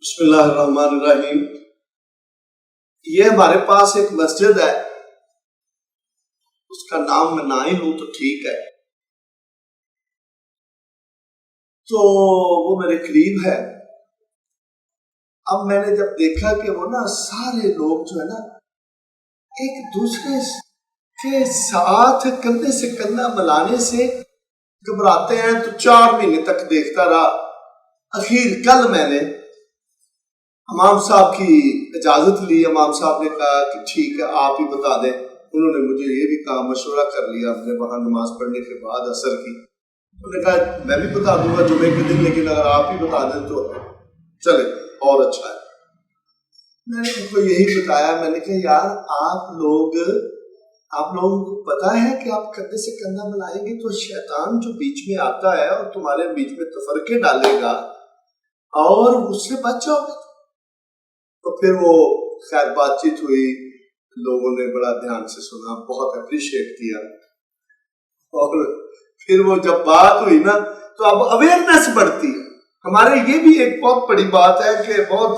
بسم اللہ الرحمن الرحیم۔ یہ ہمارے پاس ایک مسجد ہے، اس کا نام میں نہ ہی لوں تو ٹھیک ہے، تو وہ میرے قریب ہے۔ اب میں نے جب دیکھا کہ وہ نا سارے لوگ جو ہے نا ایک دوسرے کے ساتھ کندھے سے کندھا ملانے سے گھبراتے ہیں، تو 4 مہینے تک دیکھتا رہا۔ اخیر کل میں نے امام صاحب کی اجازت لی، امام صاحب نے کہا کہ ٹھیک ہے آپ ہی بتا دیں۔ انہوں نے مجھے یہ بھی کہا، مشورہ کر لیا ہم نے وہاں نماز پڑھنے کے بعد عصر کی، انہوں نے کہا میں بھی بتا دوں گا جمعے کے دن، لیکن اگر آپ ہی بتا دیں تو چلے اور اچھا ہے۔ میں نے ان کو یہی بتایا، میں نے کہا یار آپ لوگوں کو پتا ہے کہ آپ کندھے سے کندھا ملائیں گے تو شیطان جو بیچ میں آتا ہے اور تمہارے بیچ میں تفرقے ڈالے گا اور اس سے بچ جاؤ گے۔ تو پھر وہ خیر بات چیت ہوئی، لوگوں نے بڑا دھیان سے سنا، بہت اپریشیٹ کیا، اور پھر وہ جب بات ہوئی نا تو اب اویئرنیس بڑھتی ہے۔ ہمارے یہ بھی ایک بہت بڑی بات ہے کہ بہت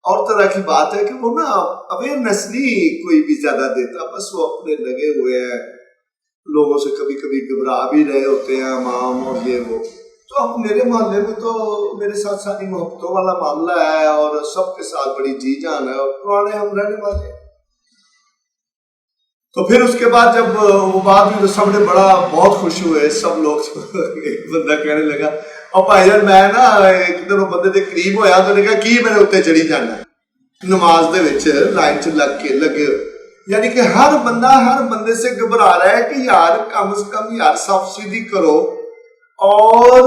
اور طرح کی بات ہے کہ وہ نا اویئرنیس نہیں کوئی بھی زیادہ دیتا، بس وہ اپنے لگے ہوئے ہیں، لوگوں سے کبھی کبھی گھبرا بھی رہے ہوتے ہیں امام اور یہ وہ۔ تو اب میرے محلے میں تو میرے ساتھ ساری محبتوں والا معاملہ ہے اور سب کے ساتھ بڑی جی جان ہے اور پرانے ہم رہنے والے ہیں۔ تو پھر اس کے بعد جب وہ بات ہوئی تو سب نے بہت خوش ہوئے، سب لوگ۔ ایک بندہ کہنے لگا اور بھائی جان میں نا ایک دن وہ بندے دے قریب ہویا تو نے کہا کی میرے اتنے چڑھی جانا ہے نماز دے وچ لائن چ لگے، یعنی کہ ہر بندے سے گھبرا رہا ہے کہ یار کم از کم یار صف سیدھی کرو اور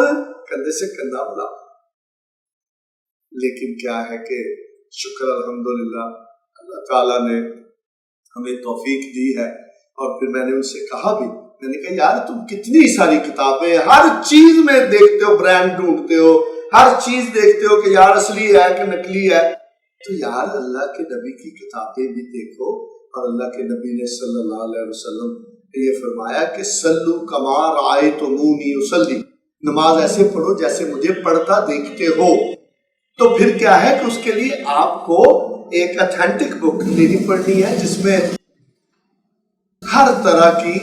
کندھے سے کندھا ملاؤ۔ لیکن کیا ہے کہ شکر الحمدللہ اللہ تعالیٰ نے ہمیں توفیق دی ہے۔ اور پھر میں نے ان سے کہا بھی، میں نے کہا یار تم کتنی ساری کتابیں ہر چیز میں دیکھتے ہو، برانڈ ڈھونڈتے ہو، ہر چیز دیکھتے ہو کہ یار اصلی ہے کہ نکلی ہے، تو یار اللہ کے نبی کی کتابیں بھی دیکھو۔ اور اللہ کے نبی نے صلی اللہ علیہ وسلم نے یہ فرمایا کہ صلو کما رأیتمونی اصلی، نماز ایسے پڑھو جیسے مجھے پڑھتا دیکھتے ہو۔ تو پھر کیا ہے کہ اس کے لیے آپ کو ایک اتھینٹک بک لینی پڑنی ہے جس میں ہر طرح کی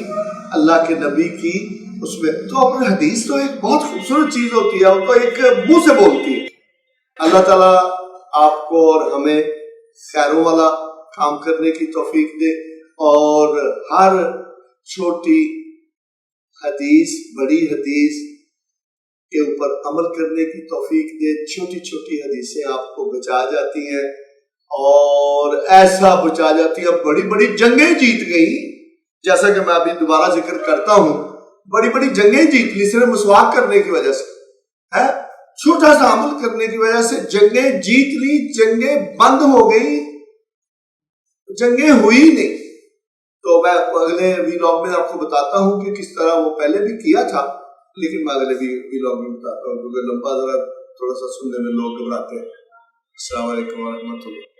اللہ کے نبی کی اس میں تو اپنے حدیث تو ایک بہت خوبصورت چیز ہوتی ہے، وہ تو ایک منہ سے بولتی ہے۔ اللہ تعالیٰ آپ کو اور ہمیں خیروں والا کام کرنے کی توفیق دے اور ہر چھوٹی حدیث بڑی حدیث کے اوپر عمل کرنے کی توفیق دے۔ چھوٹی چھوٹی حدیثیں آپ کو بچا جاتی ہیں اور ایسا بچا جاتی ہے، بڑی بڑی جنگیں جیت گئی، جیسا کہ میں ابھی دوبارہ ذکر کرتا ہوں، بڑی بڑی جنگیں جیت لی صرف مسواک کرنے کی وجہ سے، چھوٹا سا عمل کرنے کی وجہ سے جنگیں جیت لی، جنگیں بند ہو گئی، جنگیں ہوئی نہیں۔ تو میں اگلے ویلاگ میں آپ کو بتاتا ہوں کہ کس طرح وہ پہلے بھی کیا تھا، لیکن میں اگلے ویلاگ میں بتاتا ہوں کیونکہ لمبا ذرا تھوڑا سا سننے میں لوگ گھبراتے ہیں۔ السلام علیکم ورحمۃ اللہ۔